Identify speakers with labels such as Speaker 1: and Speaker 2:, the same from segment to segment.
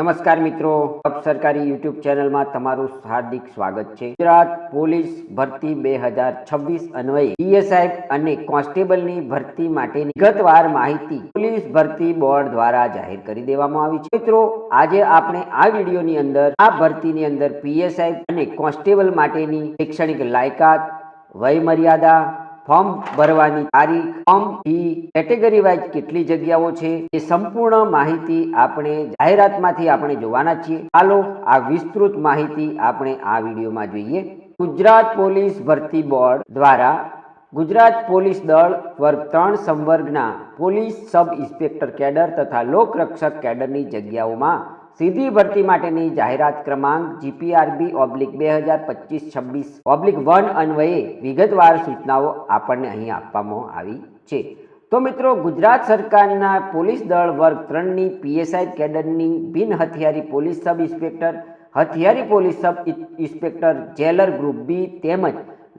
Speaker 1: નમસ્કાર મિત્રો, અબ સરકારી યુટ્યુબ ચેનલમાં તમારું હાર્દિક સ્વાગત છે। ગુજરાત પોલીસ ભરતી 2026 અન્વયે પીએસઆઈ અને કોન્સ્ટેબલની ભરતી માટેની વિગતવાર માહિતી પોલીસ ભરતી બોર્ડ દ્વારા જાહેર કરી દેવામાં આવી છે। મિત્રો, આજે આપણે આ વિડીયોની અંદર આ ભરતીની અંદર પીએસઆઈ અને કોન્સ્ટેબલ માટેની શૈક્ષણિક લાયકાત, વય મર્યાદા, ફોર્મ ભરવાની તારીખ, ફોર્મ ફી, કેટેગરી વાઇઝ કેટલી જગ્યાઓ છે એ સંપૂર્ણ માહિતી આપણે જાહેરાતમાંથી આપણે જોવાના છીએ। ચાલો આ વિસ્તૃત માહિતી આપણે આ વિડીયોમાં જોઈએ। ગુજરાત પોલીસ ભરતી બોર્ડ દ્વારા ગુજરાત પોલીસ દળ વર્ગ 3 સંવર્ગના પોલીસ સબ ઇન્સ્પેક્ટર કેડર તથા લોકરક્ષક કેડરની જગ્યાઓમાં સીધી ભરતી માટેની જાહેરાત ક્રમાંક GPRB/2025-26/1 અન્વયે વિગતવાર સૂચનાઓ આપણને અહીં આપવામાં આવી છે। તો મિત્રો, ગુજરાત સરકારના પોલીસ દળ વર્ગ 3ની પીએસઆઈ કેડરની બિન હથિયારી પોલીસ સબ ઇન્સ્પેક્ટર, હથિયારી police sub inspector, jailer group B તેમજ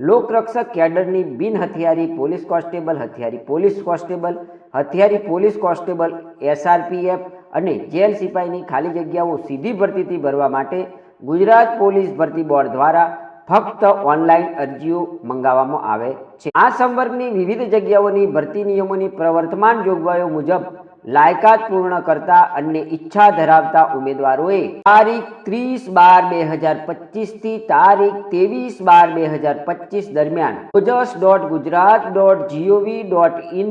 Speaker 1: લોકરક્ષક કેડરની બિન હથિયારી પોલીસ કોન્સ્ટેબલ, હથિયારી પોલીસ કોન્સ્ટેબલ SRPF અને જેલ સિપાહીની ખાલી જગ્યાઓ સીધી ભરતીથી ભરવા માટે ગુજરાત પોલીસ ભરતી બોર્ડ દ્વારા ફક્ત ઓનલાઈન અરજીઓ મંગાવવામાં આવે છે। આ સંવર્ગની વિવિધ જગ્યાઓની ભરતી નિયમોની પ્રવર્તમાન જોગવાઈઓ મુજબ લાયકાત પૂર્ણ કરતા અને ઈચ્છા ધરાવતા ઉમેદવારોએ તારીખ 30/12/2025 થી તારીખ 23/12/2025 દરમિયાન ojas.gujarat.gov.in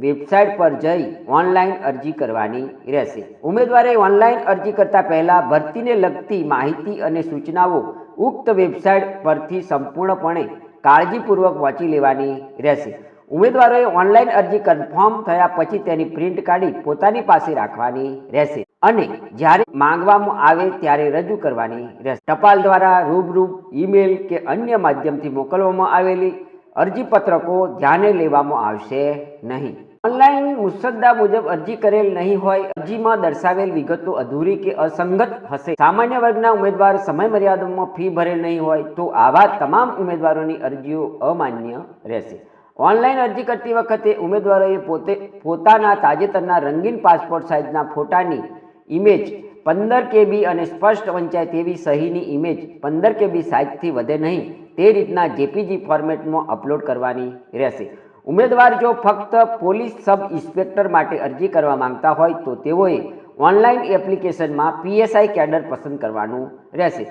Speaker 1: વેબસાઇટ પર જઈ ઓનલાઈન અરજી કરવાની રહેશે। ઉમેદવારે ઓનલાઈન અરજી કરતા પહેલા ભરતીને લગતી માહિતી અને સૂચનાઓ ઉક્ત વેબસાઇટ પરથી સંપૂર્ણપણે કાળજીપૂર્વક વાંચી લેવાની રહેશે। ઉમેદવારોએ ઓનલાઈન અરજી કન્ફર્મ થયા પછી તેની પ્રિન્ટ કાઢી પોતાની પાસે રાખવાની રહેશે અને જ્યારે માંગવામાં આવે ત્યારે રજૂ કરવાની રહેશે। ટપાલ દ્વારા, રૂબરૂ, ઈમેલ કે અન્ય માધ્યમથી મોકલવામાં આવેલી અરજીપત્રકો ધ્યાને લેવામાં આવશે નહીં। ઓનલાઈન મુસદ્દા મુજબ અરજી કરેલ નહીં હોય, અરજીમાં દર્શાવેલ વિગતો અધૂરી કે અસંગત હશે, સામાન્ય વર્ગના ઉમેદવાર સમય મર્યાદામાં ફી ભરેલ નહીં હોય તો આવા તમામ ઉમેદવારોની અરજીઓ અમાન્ય રહેશે। ઓનલાઈન અરજી કરતી વખતે ઉમેદવારોએ પોતાના તાજેતરના રંગીન પાસપોર્ટ સાઇઝના ફોટાની ઇમેજ 15 KB અને સ્પષ્ટ વંચાય તેવી સહીની ઇમેજ 15 KB સાઇઝથી વધે નહીં તે રીતના જેપીજી ફોર્મેટમાં અપલોડ કરવાની રહેશે। ઉમેદવાર જો ફક્ત પોલીસ સબ ઇન્સ્પેક્ટર માટે અરજી કરવા માંગતા હોય તો તેઓએ ઓનલાઈન એપ્લિકેશનમાં પીએસઆઈ કેડર પસંદ કરવાનું રહેશે।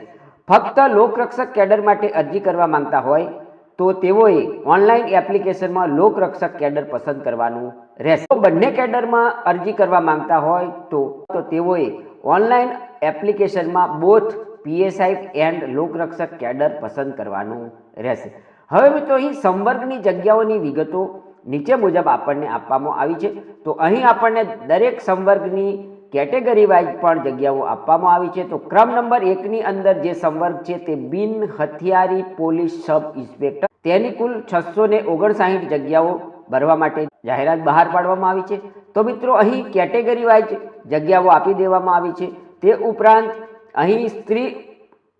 Speaker 1: ફક્ત લોકરક્ષક કેડર માટે અરજી કરવા માંગતા હોય તો તેઓએ ઓનલાઈન એપ્લિકેશનમાં લોકરક્ષક કેડર પસંદ કરવાનું રહેશે। જો બંને કેડરમાં અરજી કરવા માંગતા હોય તો તેઓએ ઓનલાઈન એપ્લિકેશનમાં બોથ પીએસઆઈ એન્ડ લોકરક્ષક કેડર પસંદ કરવાનું રહેશે। હવે મિત્રો, અહીં સંવર્ગની જગ્યાઓની વિગતો નીચે મુજબ આપણને આપવામાં આવી છે। તો અહીં આપણને દરેક સંવર્ગની કેટેગરી વાઇઝ પણ જગ્યાઓ આપવામાં આવી છે। તો ક્રમ નંબર 1ની અંદર જે સંવર્ગ છે તે બિન હથિયારી પોલીસ સબ ઇન્સ્પેક્ટર, તેની કુલ 659 જગ્યાઓ ભરવા માટે જાહેરાત બહાર પાડવામાં આવી છે। તો મિત્રો, અહીં કેટેગરી વાઇઝ જગ્યાઓ આપી દેવામાં આવી છે। તે ઉપરાંત અહીં સ્ત્રી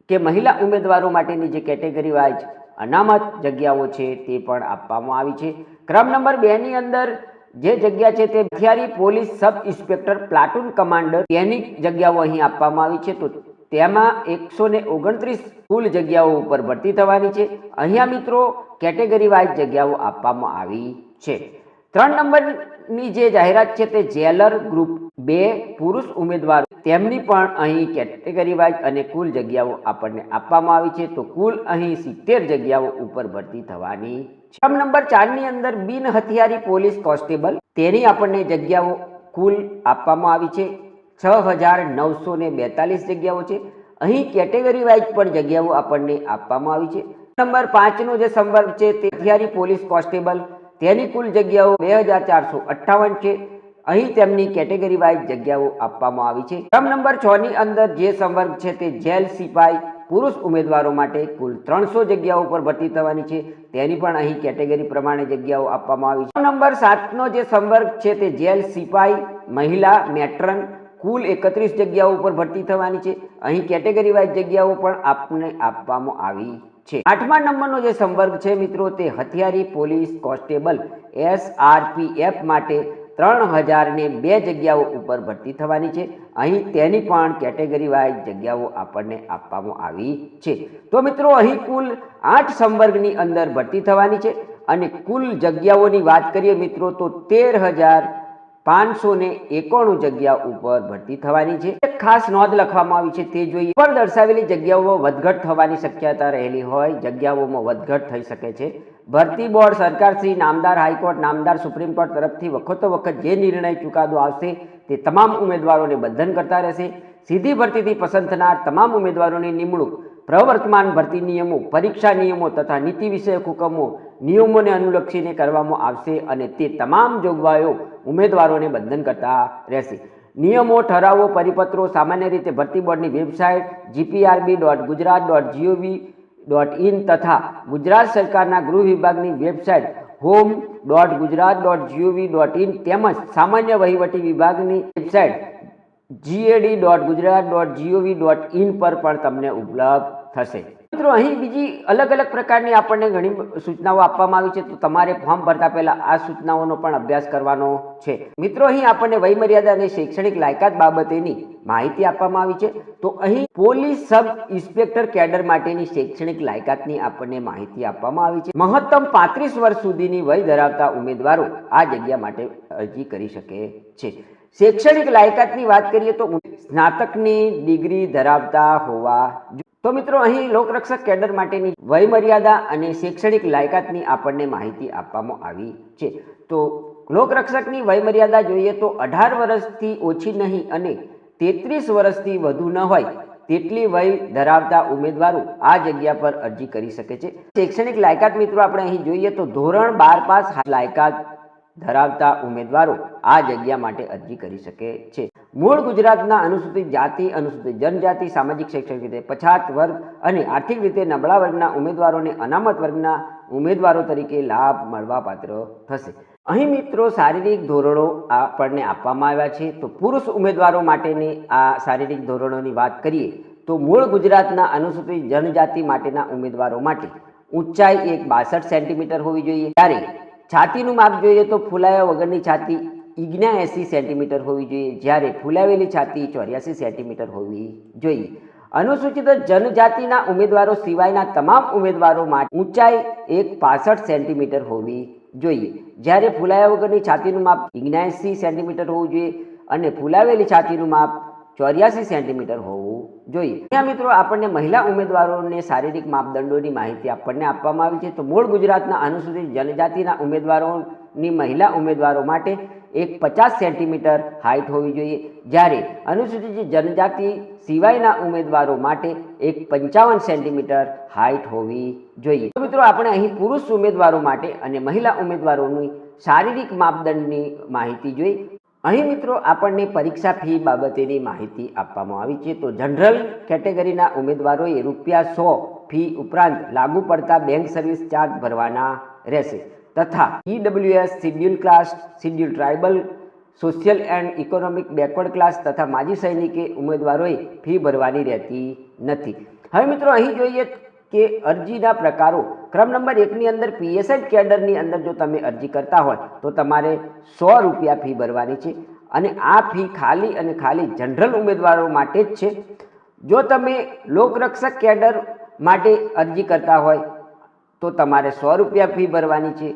Speaker 1: કે મહિલા ઉમેદવારો માટેની જે કેટેગરી વાઇઝ અનામત જગ્યાઓ છે તે પણ આપવામાં આવી છે। ક્રમ નંબર 2ની અંદર જે જગ્યા છે તે હથિયારી police sub inspector platoon commander, તેની જગ્યાઓ અહીં આપવામાં આવી છે। તો તેમાં 129 કુલ જગ્યાઓ ઉપર ભરતી થવાની છે। અહીંયા મિત્રો કેટેગરી વાઇઝ જગ્યાઓ આપવામાં આવી છે। 3 નંબરની જે જાહેરાત છે તે જેલર ગ્રુપ 2 પુરુષ ઉમેદવારો, તેમની પણ અહીં કેટેગરી વાઇઝ અને કુલ જગ્યાઓ આપણને આપવામાં આવી છે। તો કુલ અહીં 70 જગ્યાઓ ઉપર ભરતી થવાની છે। ક્રમ નંબર 4ની અંદર બિન હથિયારી પોલીસ કોન્સ્ટેબલ, તેની આપણને જગ્યાઓ કુલ આપવામાં આવી છે। 6942 જગ્યાઓ છે। અહીં કેટેગરી વાઇઝ પણ જગ્યાઓ આપણને આપવામાં આવી છે। નંબર 5નો જે સંવર્ગ છે તે હથિયારી પોલીસ કોન્સ્ટેબલ, તેની કુલ જગ્યાઓ 2458 છે। અહીં તેમની કેટેગરી વાઇઝ જગ્યાઓ આપવામાં આવી છે। ક્રમ નંબર 6ની અંદર જે સંવર્ગ છે તે જેલ સિપાઈ પુરુષ ઉમેદવારો માટે કુલ 300 જગ્યાઓ પર ભરતી થવાની છે। તેની પણ અહીં કેટેગરી પ્રમાણે જગ્યાઓ આપવામાં આવી છે। ક્રમ નંબર 7નો જે સંવર્ગ છે તે જેલ સિપાઈ મહિલા મેટ્રન, કુલ 31 જગ્યાઓ ઉપર ભરતી થવાની છે। અહીં કેટેગરી વાઇઝ જગ્યાઓ પણ આપને આપવામાં આવી છે। 8મા નંબરનો જે સંવર્ગ છે મિત્રો તે હથિયારી પોલીસ કોન્સ્ટેબલ SRPF માટે 3002 જગ્યાઓ ઉપર ભરતી થવાની છે। અહીં તેની પણ કેટેગરી વાઇઝ જગ્યાઓ આપણને આપવામાં આવી છે। તો મિત્રો અહીં કુલ 8 સંવર્ગની અંદર ભરતી થવાની છે અને કુલ જગ્યાઓની વાત કરીએ મિત્રો તો 13,591 જગ્યા ઉપર ભરતી થવાની છે। એક ખાસ નોંધ લખવામાં આવી છે તે જોઈએ। પર દર્શાવેલી જગ્યાઓ વધઘટ થવાની શક્યતા રહેલી હોય જગ્યાઓમાં વધઘટ થઈ શકે છે। ભરતી બોર્ડ સરકારશ્રી, નામદાર હાઈકોર્ટ, નામદાર સુપ્રીમ કોર્ટ તરફથી વખતો વખત જે નિર્ણય ચુકાદો આવશે તે તમામ ઉમેદવારોને બંધન કરતા રહેશે। સીધી ભરતીથી પસંદ થનાર તમામ ઉમેદવારોની નિમણૂક પ્રવર્તમાન ભરતી નિયમો, પરીક્ષા નિયમો તથા નીતિ વિષયક હુકમો, નિયમોને અનુલક્ષીને કરવામાં આવશે અને તે તમામ જોગવાઈઓ ઉમેદવારોને બંધન કરતા રહેશે। નિયમો, ઠરાવો, પરિપત્રો સામાન્ય રીતે ભરતી બોર્ડની વેબસાઇટ gprb.gujarat.gov.in તથા ગુજરાત સરકારના ગૃહ વિભાગની વેબસાઇટ home.gujarat.gov.in તેમજ સામાન્ય વહીવટી વિભાગની વેબસાઇટ gad.gujarat.gov.in પર પણ તમને ઉપલબ્ધ થશે। મિત્રો અહીં બીજી અલગ અલગ પ્રકારની આપણને ઘણી સૂચનાઓ આપવામાં આવી છે તો તમારે ફોર્મ ભરતા પહેલા આ સૂચનાઓનો પણ અભ્યાસ કરવાનો છે। મિત્રો અહીં આપણને વયમર્યાદા અને શૈક્ષણિક લાયકાત બાબતેની માહિતી આપવામાં આવી છે। તો અહીં પોલીસ સબ ઇન્સ્પેક્ટર કેડર માટેની શૈક્ષણિક લાયકાતની આપણને માહિતી આપવામાં આવી છે। મહત્તમ 35 વર્ષ સુધીની વય ધરાવતા ઉમેદવારો આ જગ્યા માટે અરજી કરી શકે છે। શૈક્ષણિક લાયકાતની વાત કરીએ તો સ્નાતકની ડિગ્રી ધરાવતા હોવા જોઈએ। તો મિત્રો અહીં લોકરક્ષક કેડર માટેની વયમર્યાદા અને શૈક્ષણિક લાયકાતની આપણને માહિતી આપવામાં આવી છે। તો લોકરક્ષકની વયમર્યાદા જોઈએ તો 18 વર્ષથી ઓછી નહીં અને 33 વર્ષથી વધુ ન હોય તેટલી વય ધરાવતા ઉમેદવારો આ જગ્યા પર અરજી કરી શકે છે। શૈક્ષણિક લાયકાત મિત્રો આપણે અહીં જોઈએ તો ધોરણ 12 પાસ લાયકાત ધરાવતા ઉમેદવારો આ જગ્યા માટે અરજી કરી શકે છે। મૂળ ગુજરાતના અનુસૂચિત જાતિ, અનુસૂચિત જનજાતિ, સામાજિક શૈક્ષણિક રીતે પછાત વર્ગ અને આર્થિક રીતે નબળા વર્ગના ઉમેદવારોને અનામત વર્ગના ઉમેદવારો તરીકે લાભ મળવાપાત્ર થશે। અહીં મિત્રો શારીરિક ધોરણો આપણને આપવામાં આવ્યા છે। તો પુરુષ ઉમેદવારો માટેની આ શારીરિક ધોરણોની વાત કરીએ તો મૂળ ગુજરાતના અનુસૂચિત જનજાતિ માટેના ઉમેદવારો માટે ઊંચાઈ 62 સેન્ટીમીટર હોવી જોઈએ। ત્યારે છાતીનું માપ જોઈએ તો ફૂલાયા વગરની છાતી 79 સેન્ટીમીટર હોવી જોઈએ, જ્યારે ફૂલાવેલી છાતી 84 સેન્ટીમીટર હોવી જોઈએ। અનુસૂચિત જનજાતિના ઉમેદવારો સિવાયના તમામ ઉમેદવારો માટે ઊંચાઈ 65 સેન્ટીમીટર હોવી જોઈએ, જ્યારે ફૂલાયા વગરની છાતીનું માપ 79 સેન્ટીમીટર હોવું જોઈએ અને ફૂલાવેલી છાતીનું માપ 84 સેન્ટીમીટર હોવું જોઈએ। ત્યાં મિત્રો આપણને મહિલા ઉમેદવારોને શારીરિક માપદંડોની માહિતી આપણને આપવામાં આવી છે। તો મૂળ ગુજરાતના અનુસૂચિત જનજાતિના ઉમેદવારોની મહિલા ઉમેદવારો માટે 50 સેન્ટીમીટર હાઇટ હોવી જોઈએ, જ્યારે અનુસૂચિત જનજાતિ સિવાયના ઉમેદવારો માટે 55 સેન્ટીમીટર હાઇટ હોવી જોઈએ। તો મિત્રો આપણે અહીં પુરુષ ઉમેદવારો માટે અને મહિલા ઉમેદવારોની શારીરિક માપદંડની માહિતી જોઈ। અહીં મિત્રો આપણને પરીક્ષા ફી બાબતેની માહિતી આપવામાં આવી છે। તો જનરલ કેટેગરીના ઉમેદવારોએ ₹100 ફી ઉપરાંત લાગુ પડતા બેંક સર્વિસ ચાર્જ ભરવાના રહેશે તથા EWS, schedule cast, schedule tribal, social and economic backward class તથા માજી સૈનિકે ઉમેદવારોએ ફી ભરવાની રહેતી નથી। હવે મિત્રો અહીં જોઈએ કે અરજીના પ્રકારો ક્રમ નંબર 1 ની અંદર PSI કેડરની અંદર જો તમે અરજી કરતા હોય તો તમારે ₹100 ફી ભરવાની છે અને આ ફી ખાલી અને ખાલી જનરલ ઉમેદવારો માટે જ છે। જો તમે લોકરક્ષક કેડર માટે અરજી કરતા હોય તો તમારે ₹100 ફી ભરવાની છે।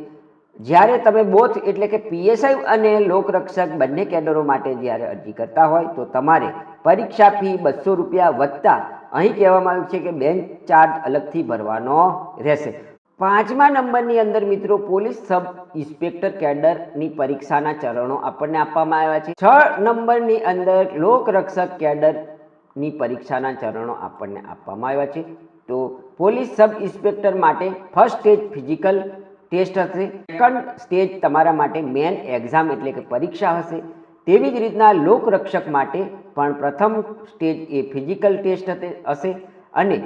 Speaker 1: જ્યારે તમે બોથ એટલે કે PSI અને લોકરક્ષક બંને કેડરો માટે જ્યારે અરજી કરતા હોય તો તમારે પરીક્ષા ફી ₹200 વત્તા અહીં કહેવામાં આવ્યું છે કે બેંક ચાર્જ અલગથી ભરવાનો રહેશે। 5મા નંબરની અંદર મિત્રો પોલીસ સબ ઇન્સ્પેક્ટર કેડરની પરીક્ષાના ચરણો આપણને આપવામાં આવ્યા છે। 6 નંબરની અંદર લોકરક્ષક કેડરની પરીક્ષાના ચરણો આપણને આપવામાં આવ્યા છે। તો પોલીસ સબ ઇન્સ્પેક્ટર માટે ફર્સ્ટ સ્ટેજ ફિઝિકલ ટેસ્ટ હશે, સેકન્ડ સ્ટેજ તમારા માટે મેન એક્ઝામ એટલે કે પરીક્ષા હશે। તેવી જ રીતના લોકરક્ષક માટે પણ પ્રથમ સ્ટેજ એ ફિઝિકલ ટેસ્ટ હશે અને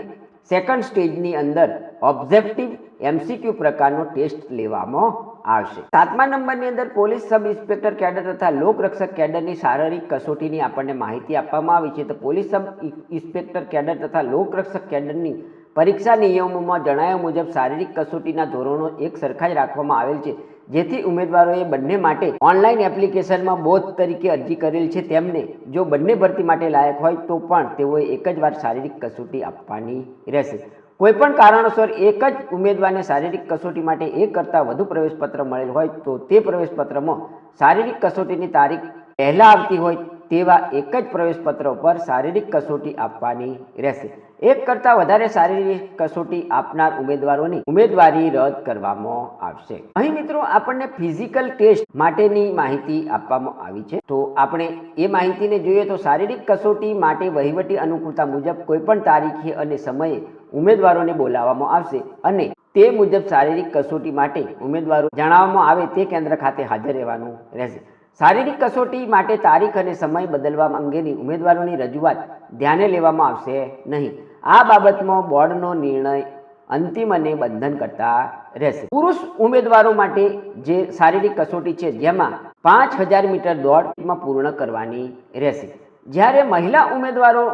Speaker 1: સેકન્ડ સ્ટેજની અંદર ઓબ્જેક્ટિવ MCQ પ્રકારનો ટેસ્ટ લેવામાં આવશે। 7મા નંબરની અંદર પોલીસ સબ ઇન્સ્પેક્ટર કેડર તથા લોકરક્ષક કેડરની શારીરિક કસોટીની આપણને માહિતી આપવામાં આવી છે। તો પોલીસ સબ ઇન્સ્પેક્ટર કેડર તથા લોકરક્ષક કેડરની પરીક્ષા નિયમોમાં જણાવ્યા મુજબ શારીરિક કસોટીના ધોરણો એક સરખા જ રાખવામાં આવેલ છે। જેથી ઉમેદવારોએ બંને માટે ઓનલાઈન એપ્લિકેશનમાં બોધ તરીકે અરજી કરેલ છે તેમને જો બંને ભરતી માટે લાયક હોય તો પણ તેઓએ એક જ વાર શારીરિક કસોટી આપવાની રહેશે. કોઈપણ કારણોસર એક જ ઉમેદવારને શારીરિક કસોટી માટે એક કરતાં વધુ પ્રવેશપત્ર મળેલ હોય તો તે પ્રવેશપત્રમાં શારીરિક કસોટીની તારીખ પહેલાં આવતી હોય તેવા એક જ પ્રવેશપત્ર પર શારીરિક કસોટી આપવાની રહેશે. એક કરતાં વધારે શારીરિક કસોટી આપનાર ઉમેદવારોની ઉમેદવારી રદ કરવામાં આવશે. અહીં મિત્રો આપણને ફિઝિકલ ટેસ્ટ માટેની માહિતી આપવામાં આવી છે. તો આપણે એ માહિતીને જોઈએ તો શારીરિક કસોટી માટે વહીવટી અનુકૂળતા મુજબ કોઈપણ તારીખે અને સમયે ઉમેદવારોને બોલાવવામાં આવશે અને તે મુજબ શારીરિક કસોટી માટે ઉમેદવારો જણાવવામાં આવે તે કેન્દ્ર ખાતે હાજર રહેવાનું રહેશે. શારીરિક કસોટી માટે તારીખ અને સમય બદલવા અંગેની ઉમેદવારોની રજૂઆત ધ્યાને લેવામાં આવશે નહીં. આ બાબતમાં બોર્ડનો નિર્ણય અંતિમ અને બંધનકર્તા રહેશે. પુરુષ ઉમેદવારો માટે જે શારીરિક કસોટી છે જેમાં 5000 મીટર દોડમાં પૂર્ણ કરવાની રહેશે, જ્યારે મહિલા ઉમેદવારો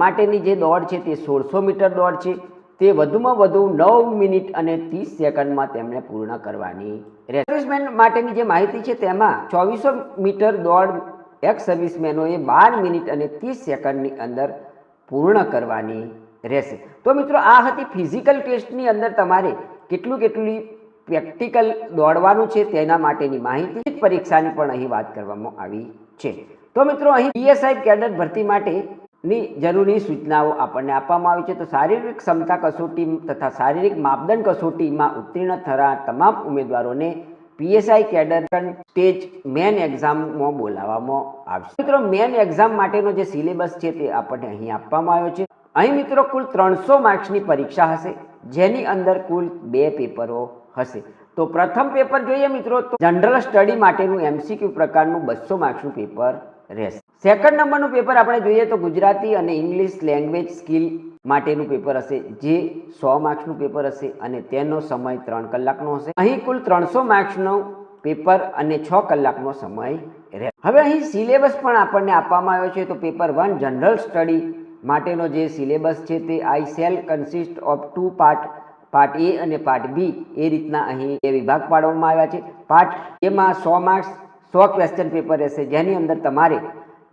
Speaker 1: માટેની જે દોડ છે તે 1600 મીટર દોડ છે. તે વધુમાં વધુ 9 મિનિટ અને 30 સેકન્ડમાં તેમણે પૂર્ણ કરવાની રહેશે. સર્વિસમેન માટેની જે માહિતી છે તેમાં 2400 મીટર દોડ એક્સ સર્વિસમેનોએ 12 મિનિટ અને 30 સેકન્ડની અંદર પૂર્ણ કરવાની રહેશે. તો મિત્રો આ હતી ફિઝિકલ ટેસ્ટની અંદર તમારે કેટલી પ્રેક્ટિકલ દોડવાનું છે તેના માટેની માહિતી. પરીક્ષાની પણ અહીં વાત કરવામાં આવી છે. તો મિત્રો અહીં પીએસઆઈ કેડર ભરતી માટેની જરૂરી સૂચનાઓ આપણને આપવામાં આવી છે. તો શારીરિક ક્ષમતા કસોટી તથા શારીરિક માપદંડ કસોટીમાં ઉત્તીર્ણ થનાર તમામ ઉમેદવારોને પીએસઆઈ કેડર સ્ટેજ મેન એક્ઝામમાં બોલાવવામાં આવશે. મિત્રો મેન એક્ઝામ માટેનો જે સિલેબસ છે તે આપણને અહીં આપવામાં આવ્યો છે. અહીં મિત્રો કુલ 300 માર્ક્સની પરીક્ષા હશે, જેની અંદર કુલ 2 પેપરો હશે. તો પ્રથમ પેપર જોઈએ મિત્રો તો જનરલ સ્ટડી માટેનું એમસીક્યુ પ્રકારનું 200 માર્ક્સનું પેપર રહેશે. સેકન્ડ નંબરનું પેપર આપણે જોઈએ તો ગુજરાતી અને ઇંગ્લિશ લેંગ્વેજ સ્કિલ માટેનું પેપર હશે, જે 100 માર્ક્સનું પેપર હશે અને તેનો સમય 3 કલાકનો હશે. અહીં કુલ 300 માર્ક્સનું પેપર અને 6 કલાકનો સમય રહે. હવે અહીં સિલેબસ પણ આપણને આપવામાં આવ્યો છે. તો પેપર 1 જનરલ સ્ટડી માટેનો જે સિલેબસ છે તે આઈ સેલ કન્સિસ્ટ ઓફ 2 પાર્ટ એ અને પાર્ટ બી એ રીતના અહીં એ વિભાગ પાડવામાં આવ્યા છે. પાર્ટ એમાં 100 માર્ક્સ 100 ક્વેશ્ચન પેપર રહેશે, જેની અંદર તમારે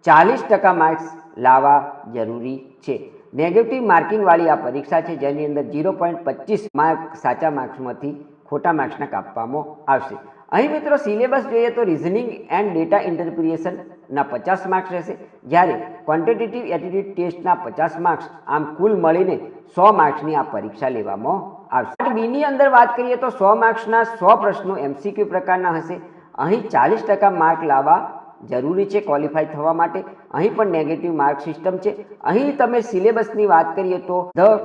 Speaker 1: 40% માર્ક્સ લાવવા જરૂરી છે. નેગેટિવ માર્કિંગવાળી આ પરીક્ષા છે, જેની અંદર 0.25 માર્ક સાચા માર્ક્સમાંથી ખોટા માર્ક્સના કાપવામાં આવશે. અહીં મિત્રો સિલેબસ જોઈએ તો રિઝનિંગ એન્ડ ડેટા ઇન્ટરપ્રિટેશનના 50 માર્ક્સ રહેશે, જ્યારે ક્વોન્ટિટેટિવ એપ્ટિટ્યૂડ ટેસ્ટના 50 માર્ક્સ, આમ કુલ મળીને 100 માર્ક્સની આ પરીક્ષા લેવામાં આવશે. પાર્ટ બીની અંદર વાત કરીએ તો 100 માર્ક્સના 100 પ્રશ્નો એમસીક્યુ પ્રકારના હશે. અહીં 40% માર્ક લાવવા જરૂરી છે ક્વોલિફાય થવા માટે. અહીં પણ નેગેટિવ માર્ક સિસ્ટમ છે. અહીં તમે સિલેબસની વાત કરીએ તો the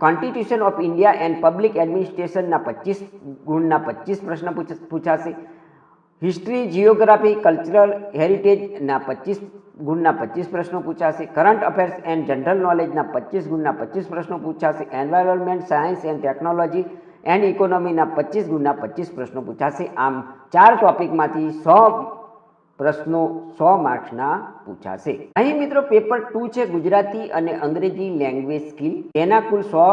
Speaker 1: constitution of India and public એડમિનિસ્ટ્રેશનના 25 ગુણના 25 પ્રશ્ન પૂછાશે. હિસ્ટ્રી, જિયોગ્રાફી, કલ્ચરલ હેરિટેજના 25 ગુણના 25 પ્રશ્નો પૂછાશે. કરંટ અફેર્સ એન્ડ જનરલ નોલેજના 25 ગુણના 25 પ્રશ્નો પૂછાશે. Environment, science and technology and ઇકોનોમીના 25 ગુણના 25 પ્રશ્નો પૂછાશે. આમ 4 ટોપિકમાંથી 100 પ્રશ્નો 100 માર્ક્સના પૂછાશે. અહીં મિત્રો પેપર 2 છે ગુજરાતી અને અંગ્રેજી લેંગ્વેજ સ્કિલ, તેના કુલ 100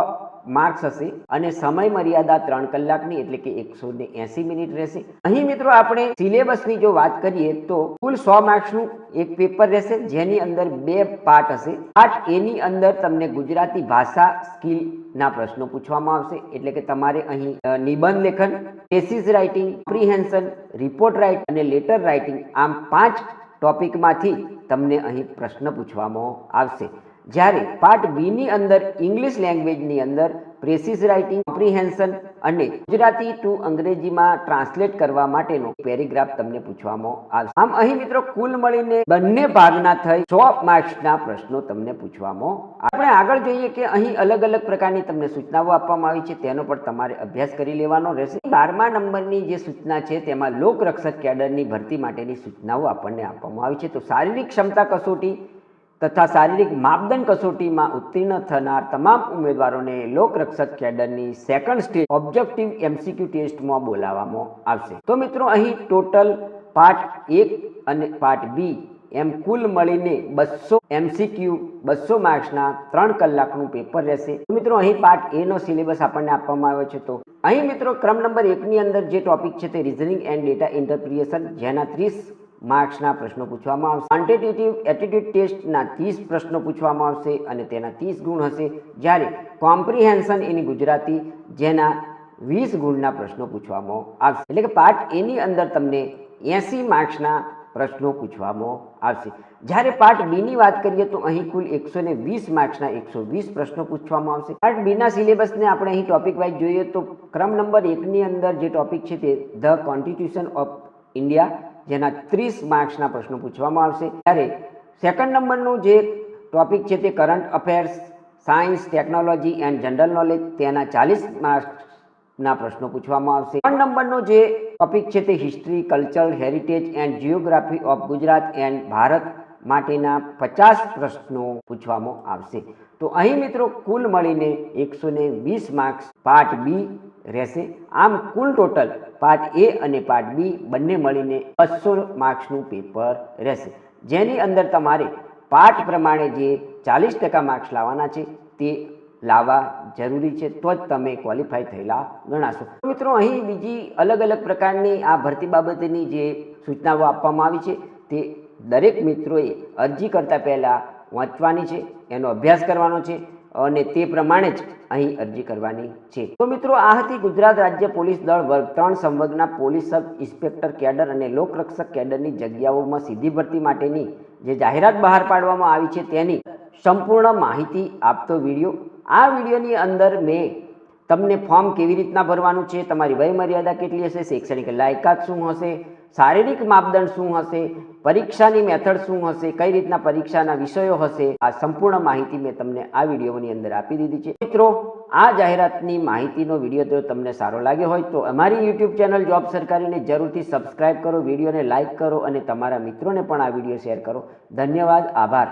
Speaker 1: માર્ક્સ હશે અને સમય મર્યાદા 3 કલાકની એટલે કે 180 મિનિટ રહેશે. અહીં મિત્રો આપણે સિલેબસની જો વાત કરીએ તો કુલ 100 માર્ક્સનું એક પેપર રહેશે, જેની અંદર 2 પાર્ટ હશે. પાર્ટ એ ની અંદર તમને ગુજરાતી ભાષા સ્કિલના પ્રશ્નો પૂછવામાં આવશે, એટલે કે તમારે અહીં નિબંધ લેખન, thesis writing, comprehension, report write અને લેટર રાઇટિંગ, આમ 5 ટોપિકમાંથી તમને અહીં પ્રશ્ન પૂછવામાં આવશે. જ્યારે પાર્ટ બી ની અંદર ઇંગ્લિશ લેંગ્વેજની અંદર પ્રેસિસ રાઇટિંગ, કોમ્પ્રિહેન્શન અને ગુજરાતી ટુ અંગ્રેજીમાં ટ્રાન્સલેટ કરવા માટેનો પેરેગ્રાફ તમને પૂછવામાં આવશે. આમ અહીં મિત્રો કુલ મળીને બંને ભાગના થઈ 100 માર્ક્સના પ્રશ્નો તમને પૂછવામાં. આપણે આગળ જોઈએ કે અહીં અલગ અલગ પ્રકારની તમને સૂચનાઓ આપવામાં આવી છે, તેનો પણ તમારે અભ્યાસ કરી લેવાનો રહેશે. 12મા નંબરની જે સૂચના છે તેમાં લોકરક્ષક કેડરની ભરતી માટેની સૂચનાઓ આપણને આપવામાં આવી છે. તો શારીરિક ક્ષમતા કસોટી તથા શારીરિક માપદંડ કસોટીમાં ઉત્તીર્ણ થનાર તમામ ઉમેદવારોને લોકરક્ષક કેડરની સેકન્ડ સ્ટેજ ઓબ્જેક્ટિવ એમસીક્યુ ટેસ્ટમાં બોલાવવામાં આવશે. તો મિત્રો અહીં ટોટલ પાર્ટ 1 અને પાર્ટ બી એમ કુલ મળીને 200 MCQ 200 માર્ક્સના 3 કલાકનું પેપર રહેશે. મિત્રો અહીં પાર્ટ એ નો સિલેબસ આપણને આપવામાં આવ્યો છે. તો અહીં મિત્રો ક્રમ નંબર 1 ની અંદર જે ટોપિક છે તે રિઝનિંગ એન્ડ ડેટા ઇન્ટરપ્રિટેશન, જેના 30 માર્ક્સના પ્રશ્નો પૂછવામાં આવશે. ક્વોન્ટિટેટિવ એપ્ટિટ્યૂડ ટેસ્ટના 30 પ્રશ્નો પૂછવામાં આવશે અને તેના 30 ગુણ હશે. જ્યારે કોમ્પ્રિહેન્શન ઇન ગુજરાતી, જેના 20 ગુણના પ્રશ્નો પૂછવામાં આવશે. એટલે કે પાર્ટ એ ની અંદર તમને 80 માર્ક્સના પ્રશ્નો પૂછવામાં આવશે. જ્યારે પાર્ટ બી ની વાત કરીએ તો અહીં કુલ 120 માર્ક્સના 120 પ્રશ્નો પૂછવામાં આવશે. પાર્ટ બી ના સિલેબસને આપણે અહીં ટોપિક વાઇઝ જોઈએ તો ક્રમ નંબર 1 ની અંદર જે ટોપિક છે તે ધ કોન્સ્ટિટ્યુશન ઓફ ઇન્ડિયા, જેના 30 માર્ક્સના પ્રશ્નો પૂછવામાં આવશે. જ્યારે સેકન્ડ નંબરનું જે ટોપિક છે તે current affairs, science, technology and general knowledge, તેના 40 માર્ક્સના પ્રશ્નો પૂછવામાં આવશે. 3 નંબરનો જે ટોપિક છે તે history, culture, heritage and geography of Gujarat and Bharat માટેના 50 પ્રશ્નો પૂછવામાં આવશે. તો અહીં મિત્રો કુલ મળીને 120 માર્ક્સ પાર્ટ બી રહેશે. આમ કુલ ટોટલ પાર્ટ એ અને પાર્ટ બી બંને મળીને 200 માર્ક્સનું પેપર રહેશે, જેની અંદર તમારે પાર્ટ પ્રમાણે જે 40% માર્ક્સ લાવવાના છે તે લાવવા જરૂરી છે, તો જ તમે ક્વોલિફાય થયેલા ગણાશો. મિત્રો અહીં બીજી અલગ અલગ પ્રકારની આ ભરતી બાબતની જે સૂચનાઓ આપવામાં આવી છે તે દરેક મિત્રોએ અરજી કરતા પહેલાં વાંચવાની છે, એનો અભ્યાસ કરવાનો છે અને તે પ્રમાણે જ અહીં અરજી કરવાની છે. તો મિત્રો આ હતી ગુજરાત રાજ્ય પોલીસ દળ વર્ગ 3 સંવર્ગના પોલીસ સબ ઇન્સ્પેક્ટર કેડર અને લોકરક્ષક કેડરની જગ્યાઓમાં સીધી ભરતી માટેની જે જાહેરાત બહાર પાડવામાં આવી છે તેની સંપૂર્ણ માહિતી આપતો વિડીયો. આ વિડીયોની અંદર મેં તમને ફોર્મ કેવી રીતના ભરવાનું છે, તમારી વય મર્યાદા કેટલી હશે, શૈક્ષણિક લાયકાત શું હશે, શારીરિક માપદંડ શું હશે, પરીક્ષાની મેથડ શું હશે, કઈ રીતના પરીક્ષાના વિષયો હશે, આ સંપૂર્ણ માહિતી મેં તમને આ વિડીયોની અંદર આપી દીધી છે. મિત્રો આ જાહેરાતની માહિતીનો વિડીયો જો તમને સારો લાગ્યો હોય તો અમારી યુટ્યુબ ચેનલ જોબ સરકારીને જરૂરથી સબસ્ક્રાઇબ કરો, વિડીયોને લાઇક કરો અને તમારા મિત્રોને પણ આ વિડીયો શેર કરો. ધન્યવાદ, આભાર.